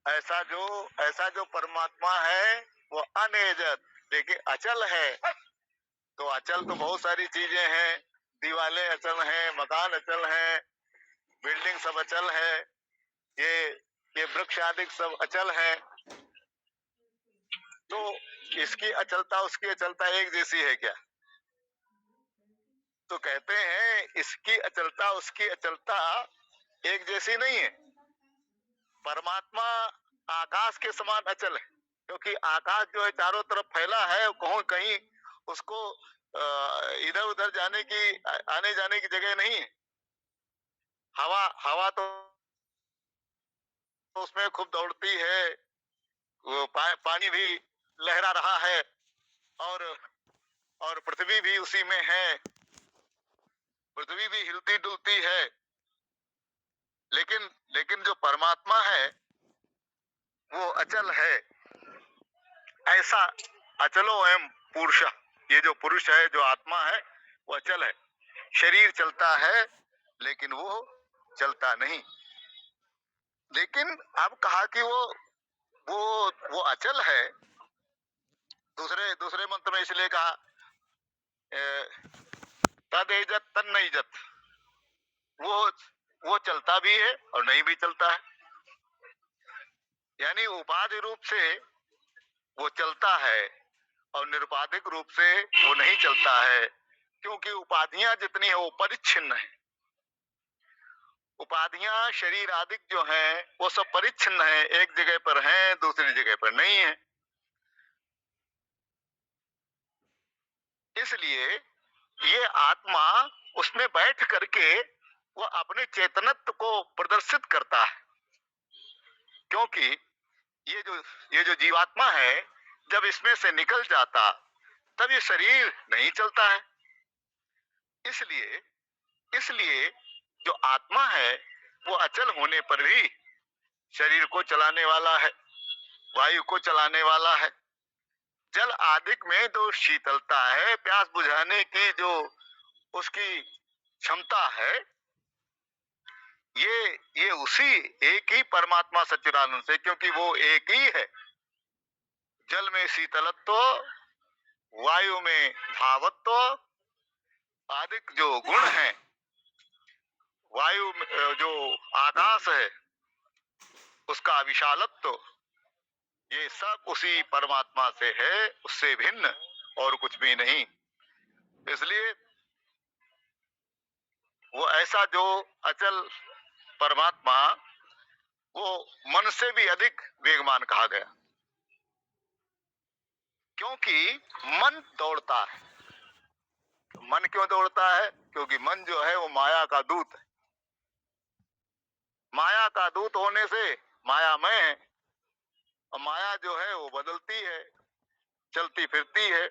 ऐसा जो परमात्मा है वो अनेजत लेकिन अचल है। तो अचल तो बहुत सारी चीजें हैं, दीवारें अचल हैं, मकान अचल हैं, बिल्डिंग सब अचल है, ये ये वृक्ष आदि सब अचल है। तो इसकी अचलता उसकी अचलता एक जैसी है क्या? तो कहते हैं इसकी अचलता उसकी अचलता एक जैसी नहीं है। परमात्मा आकाश के समान अचल है, क्योंकि आकाश जो है चारों तरफ फैला है, कहीं कहीं उसको इधर उधर जाने की आने जाने की जगह नहीं है। हवा हवा तो उसमें खूब दौड़ती है, वो पानी भी लहरा रहा है, और पृथ्वी भी उसी में है, पृथ्वी भी हिलती डुलती है। लेकिन लेकिन जो परमात्मा है वो अचल है। ऐसा अचलो एवं पुरुष, ये जो पुरुष है, जो आत्मा है, वो अचल है। शरीर चलता है लेकिन वो चलता नहीं। लेकिन अब कहा कि वो अचल है। दूसरे दूसरे मंत्र में इसलिए कहा तद इज्जत तन नहीं इज्जत, वो वो चलता भी है और नहीं भी चलता है। यानी उपाधि रूप से वो चलता है और निरुपाधिक रूप से वो नहीं चलता है, क्योंकि उपाधियां जितनी है वो परिच्छिन्न है। उपाधियां शरीर आदि जो हैं वो सब परिच्छिन्न है, एक जगह पर हैं दूसरी जगह पर नहीं है। इसलिए ये आत्मा उसमें बैठ करके वो अपने चेतनत्व को प्रदर्शित करता है। क्योंकि ये जो जीवात्मा है, जब इसमें से निकल जाता तब ये शरीर नहीं चलता है। इसलिए इसलिए जो आत्मा है वो अचल होने पर भी शरीर को चलाने वाला है, वायु को चलाने वाला है। जल आदि में जो शीतलता है, प्यास बुझाने की जो उसकी क्षमता है, ये उसी एक ही परमात्मा सच्चिदानंद से, क्योंकि वो एक ही है। जल में शीतलत्व, वायु में भावत्व आदि जो गुण हैं, वायु जो आकाश है उसका विशालत्व, ये सब उसी परमात्मा से है, उससे भिन्न और कुछ भी नहीं। इसलिए वो ऐसा जो अचल परमात्मा वो मन से भी अधिक वेगवान कहा गया, क्योंकि मन दौड़ता है। मन क्यों दौड़ता है? क्योंकि मन जो है वो माया का दूत है। माया का दूत होने से मायामय है, और माया जो है वो बदलती है, चलती फिरती है।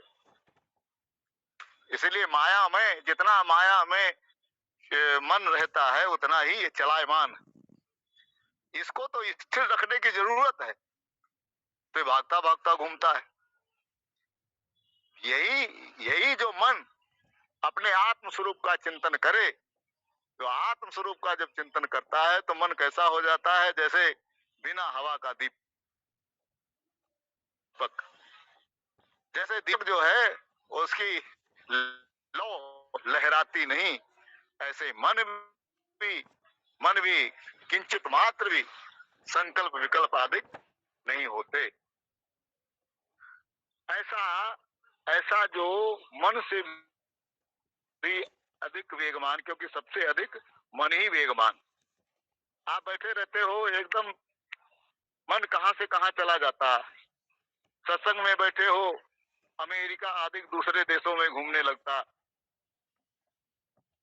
इसलिए माया में, जितना माया में मन रहता है उतना ही ये चलायमान है। इसको तो स्थिर रखने की जरूरत है, तो भागता भागता घूमता है। यही यही जो मन अपने आत्म स्वरूप का चिंतन करे, जो आत्म स्वरूप का जब चिंतन करता है तो मन कैसा हो जाता है? जैसे बिना हवा का दीपक। जैसे दीपक जो है उसकी लो लहराती नहीं, ऐसे भी मन भी किंचित मात्र भी संकल्प विकल्प आदि नहीं होते। ऐसा ऐसा जो मन से भी अधिक वेगवान, क्योंकि सबसे अधिक मन ही वेगवान। आप बैठे रहते हो, एकदम मन कहां से कहां चला जाता है। सत्संग में बैठे हो, अमेरिका आदि दूसरे देशों में घूमने लगता।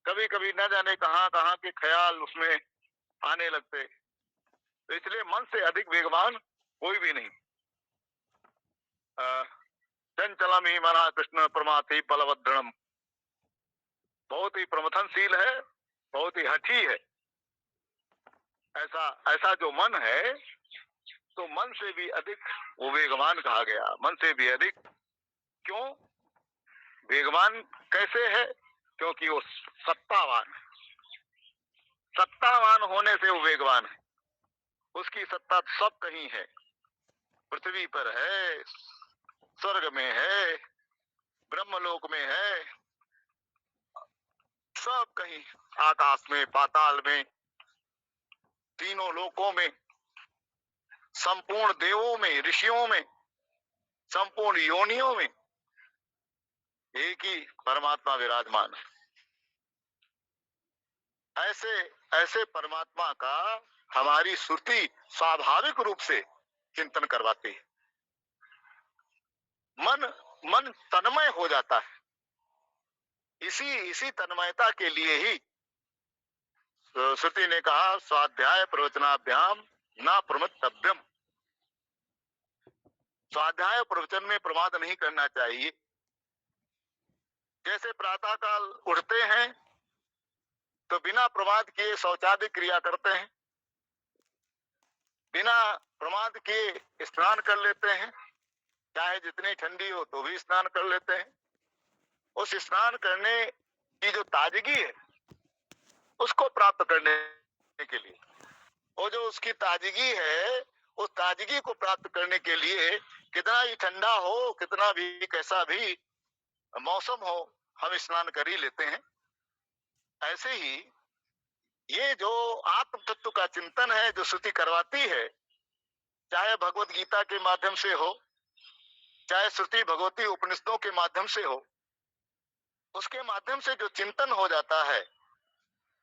कभी कभी न जाने कहां कहां के ख्याल उसमें आने लगते। तो इसलिए मन से अधिक वेगवान कोई भी नहीं। चंचलम ही मना कृष्ण प्रमाथि बलवदृढ़म, बहुत ही प्रमथनशील है, बहुत ही हठी है। ऐसा ऐसा जो मन है, तो मन से भी अधिक वो वेगवान कहा गया। मन से भी अधिक क्यों वेगवान कैसे है? क्योंकि वो सत्तावान है। सत्तावान होने से वो वेगवान है। उसकी सत्ता सब कहीं है, पृथ्वी पर है, स्वर्ग में है, ब्रह्मलोक में है, सब कहीं, आकाश में, पाताल में, तीनों लोकों में, संपूर्ण देवों में, ऋषियों में, संपूर्ण योनियों में एक ही परमात्मा विराजमान है। ऐसे ऐसे परमात्मा का हमारी श्रुति स्वाभाविक रूप से चिंतन करवाती है। मन तन्मय हो जाता है। इसी तन्मयता के लिए ही श्रुति ने कहा, स्वाध्याय प्रवचनाभ्याम ना प्रमत्तव्यम। स्वाध्याय प्रवचन में प्रमाद नहीं करना चाहिए। जैसे प्रातः काल उठते हैं तो बिना प्रमाद किए शौचादि क्रिया करते हैं, बिना प्रमाद किए स्नान कर लेते हैं, चाहे जितनी ठंडी हो तो भी स्नान कर लेते हैं। उस स्नान करने की जो ताजगी है उसको प्राप्त करने के लिए, वो जो उसकी ताजगी है, उस ताजगी को प्राप्त करने के लिए कितना ही ठंडा हो, कितना भी कैसा भी मौसम हो, हम स्नान कर ही लेते हैं। ऐसे ही ये जो आत्म तत्व का चिंतन है, जो श्रुति करवाती है, चाहे भगवत गीता के माध्यम से हो, चाहे श्रुति भगवती उपनिषदों के माध्यम से हो, उसके माध्यम से जो चिंतन हो जाता है,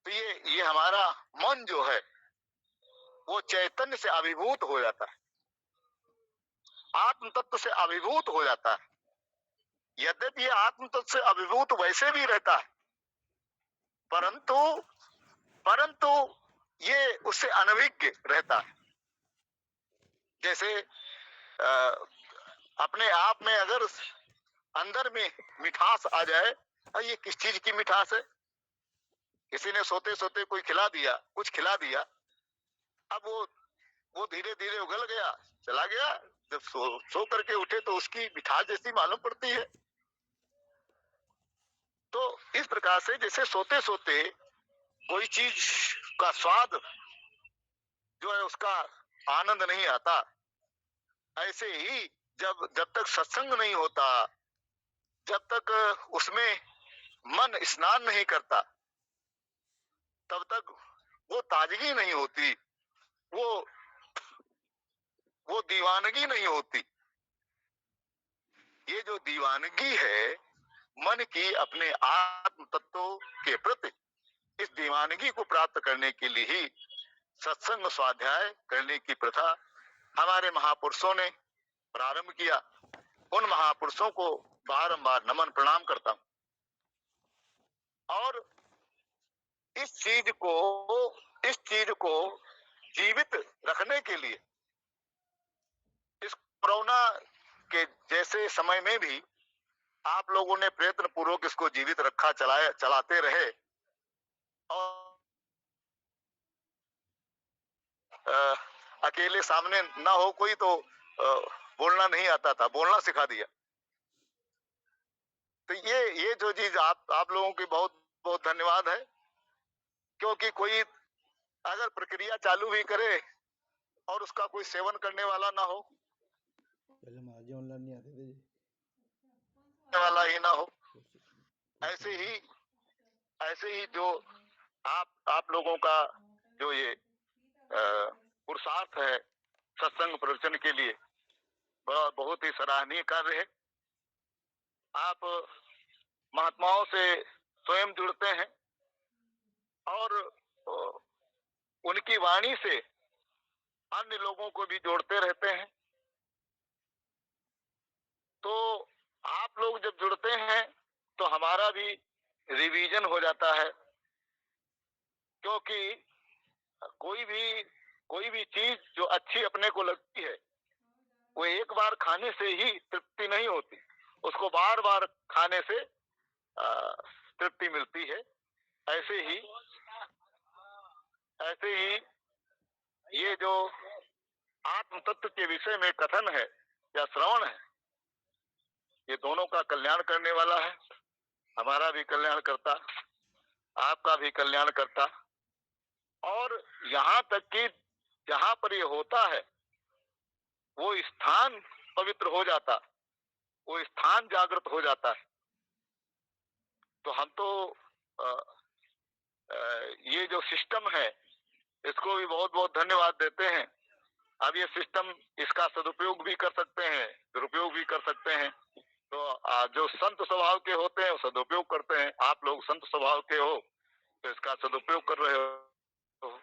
तो ये हमारा मन जो है वो चैतन्य से अभिभूत हो जाता है, आत्म तत्व से अभिभूत हो जाता है। यद्यपि ये आत्म तत्व से अभिभूत वैसे भी रहता है, परंतु ये उससे अनभिज्ञ रहता है। जैसे अपने आप में अगर अंदर में मिठास आ जाए, ये किस चीज की मिठास है? किसी ने सोते सोते कोई खिला दिया, कुछ खिला दिया, अब वो धीरे धीरे उगल गया, चला गया, जब सो करके उठे तो उसकी मिठास जैसी मालूम पड़ती है। तो इस प्रकार से जैसे सोते सोते कोई चीज का स्वाद जो है उसका आनंद नहीं आता, ऐसे ही जब तक सत्संग नहीं होता, जब तक उसमें मन स्नान नहीं करता, तब तक वो ताजगी नहीं होती, वो दीवानगी नहीं होती। ये जो दीवानगी है मन की अपने आत्म तत्व के प्रति, इस दीवानगी को प्राप्त करने के लिए ही सत्संग स्वाध्याय करने की प्रथा हमारे महापुरुषों ने प्रारंभ किया। उन महापुरुषों को बारंबार नमन प्रणाम करता हूं। और इस चीज को जीवित रखने के लिए इस कोरोना के जैसे समय में भी आप लोगों ने प्रयत्न पूर्वक इसको जीवित रखा, चलाते रहे। और अकेले सामने ना हो कोई तो बोलना नहीं आता था, बोलना सिखा दिया। तो ये जो चीज आप लोगों की बहुत बहुत धन्यवाद है, क्योंकि कोई अगर प्रक्रिया चालू भी करे और उसका कोई सेवन करने वाला ना हो, पहले महाजी ऑनलाइन नहीं आते थे, वाला ही ना हो, ऐसे ही जो आप लोगों का जो ये पुरुषार्थ है सत्संग प्रवचन के लिए, बहुत ही सराहनीय कार्य है। आप महात्माओं से स्वयं जुड़ते हैं और उनकी वाणी से अन्य लोगों को भी जोड़ते रहते हैं। तो आप लोग जब जुड़ते हैं तो हमारा भी रिवीजन हो जाता है, क्योंकि कोई भी चीज जो अच्छी अपने को लगती है वो एक बार खाने से ही तृप्ति नहीं होती, उसको बार बार खाने से तृप्ति मिलती है। ऐसे ही ये जो आत्म तत्व के विषय में कथन है या श्रवण है, ये दोनों का कल्याण करने वाला है। हमारा भी कल्याण करता, आपका भी कल्याण करता। और यहाँ तक कि जहां पर ये होता है वो स्थान पवित्र हो जाता, वो स्थान जागृत हो जाता है। तो हम तो अ, ये जो सिस्टम है इसको भी बहुत बहुत धन्यवाद देते हैं। अब ये सिस्टम, इसका सदुपयोग भी कर सकते हैं, दुरुपयोग भी कर सकते हैं। तो जो संत स्वभाव के होते हैं वो सदुपयोग करते हैं। आप लोग संत स्वभाव के हो तो इसका सदुपयोग कर रहे हो।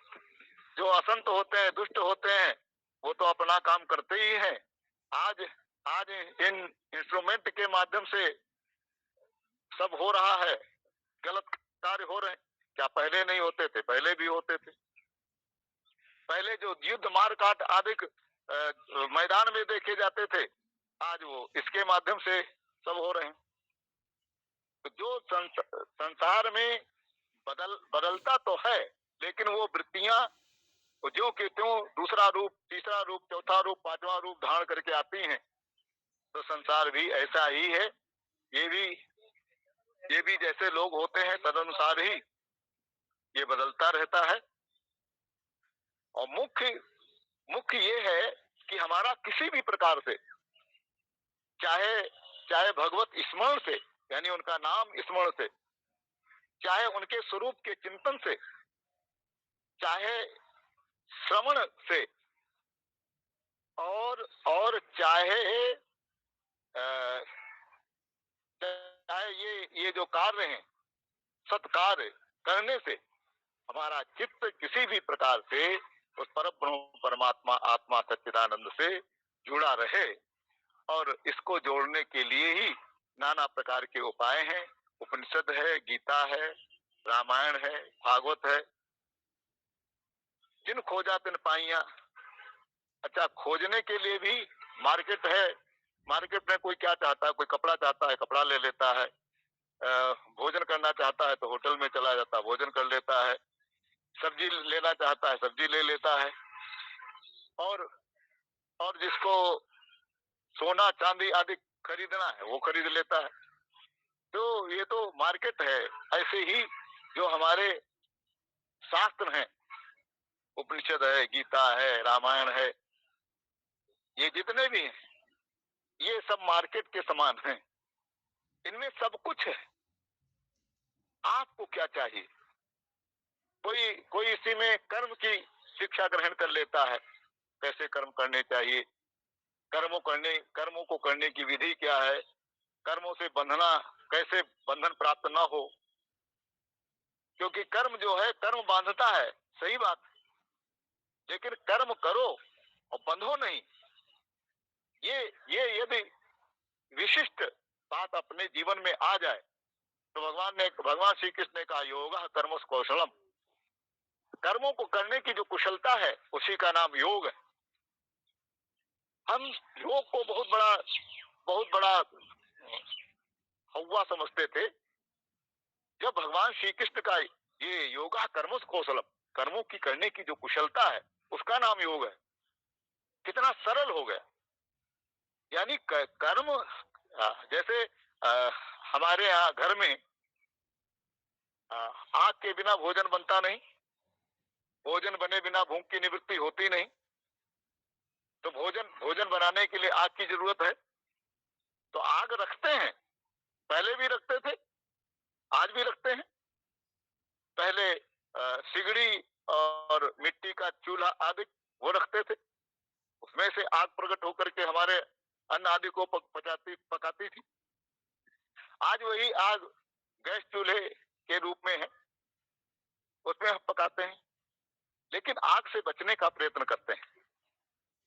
जो असंत होते हैं, दुष्ट होते हैं, वो तो अपना काम करते ही हैं। आज आज इन इंस्ट्रूमेंट के माध्यम से सब हो रहा है, गलत कार्य हो रहे हैं। क्या पहले नहीं होते थे? पहले भी होते थे। पहले जो युद्ध मार काट आदि मैदान में देखे जाते थे, आज वो इसके माध्यम से सब हो रहे हैं। तो जो संसार में बदलता तो है, लेकिन वो वृत्तियां ज्यों के त्यों दूसरा रूप, तीसरा रूप, चौथा रूप, पांचवा रूप धारण करके आती हैं। तो संसार भी ऐसा ही है। ये भी जैसे लोग होते हैं तदनुसार ही ये बदलता रहता है। और मुख्य ये है कि हमारा किसी भी प्रकार से, चाहे भगवत स्मरण से, यानी उनका नाम स्मरण से, चाहे उनके स्वरूप के चिंतन से, चाहे श्रवण से, और चाहे ये जो कार्य हैं सत्कार्य करने से हमारा चित्त किसी भी प्रकार से उस परब्रह्म परमात्मा आत्मा सच्चिदानंद से जुड़ा रहे। और इसको जोड़ने के लिए ही नाना प्रकार के उपाय हैं। उपनिषद है, गीता है, रामायण है, भागवत है। जिन खोजा तिन पाइया। अच्छा, खोजने के लिए भी मार्केट है। मार्केट में कोई क्या चाहता है? कोई कपड़ा चाहता है, कपड़ा ले लेता है। भोजन करना चाहता है तो होटल में चला जाता है, भोजन कर लेता है। सब्जी लेना चाहता है, सब्जी ले लेता है। और जिसको सोना चांदी आदि खरीदना है वो खरीद लेता है। तो ये तो मार्केट है। ऐसे ही जो हमारे शास्त्र हैं, उपनिषद है, गीता है, रामायण है, ये जितने भी हैं, ये सब मार्केट के समान हैं। इनमें सब कुछ है। आपको क्या चाहिए? कोई इसी में कर्म की शिक्षा ग्रहण कर लेता है, कैसे कर्म करने चाहिए, कर्मों को करने की विधि क्या है, कर्मों से बंधना, कैसे बंधन प्राप्त ना हो। क्योंकि कर्म जो है, कर्म बांधता है, सही बात, लेकिन कर्म करो और बंधो नहीं। ये यदि विशिष्ट बात अपने जीवन में आ जाए तो भगवान श्री कृष्ण ने कहा, योगः कर्मसु कौशलम। कर्मों को करने की जो कुशलता है उसी का नाम योग है। हम योग को बहुत बड़ा हौवा समझते थे। जब भगवान श्री कृष्ण का ये योगः कर्मसु कौशलम, कर्मों की करने की जो कुशलता है उसका नाम योग है, कितना सरल हो गया। यानी कर्म, जैसे हमारे यहाँ घर में आग के बिना भोजन बनता नहीं, भोजन बने बिना भूख की निवृत्ति होती नहीं। तो भोजन बनाने के लिए आग की जरूरत है। तो आग रखते हैं, पहले भी रखते थे, आज भी रखते हैं। पहले सिगड़ी और मिट्टी का चूल्हा आदि वो रखते थे, उसमें से आग प्रकट होकर के हमारे अन्न आदि को पकाती थी। आज वही आग गैस चूल्हे के रूप में है, उसमें हम पकाते हैं। लेकिन आग से बचने का प्रयत्न करते हैं,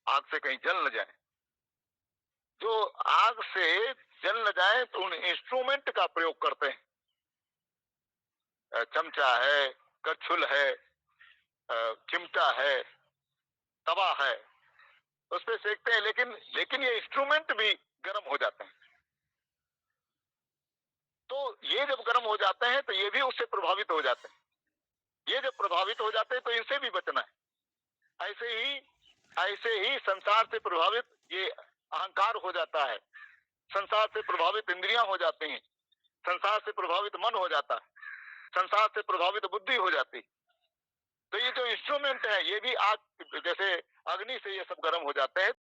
आग से कहीं जल न जाए। जो आग से जल न जाए तो उन इंस्ट्रूमेंट का प्रयोग करते हैं। चमचा है, कछुल है, चिमटा है, तवा है, उस पे सेकते हैं। लेकिन ये इंस्ट्रूमेंट भी गर्म हो जाते हैं। तो ये जब गर्म हो जाते हैं तो ये भी उससे प्रभावित हो जाते हैं। ये जब प्रभावित हो जाते हैं तो इनसे भी बचना है। ऐसे ही संसार से प्रभावित ये अहंकार हो जाता है, संसार से प्रभावित इंद्रियां हो जाती हैं, संसार से प्रभावित मन हो जाता है, संसार से प्रभावित बुद्धि हो जाती। तो ये जो इंस्ट्रूमेंट है ये भी आग, जैसे अग्नि से ये सब गर्म हो जाते हैं।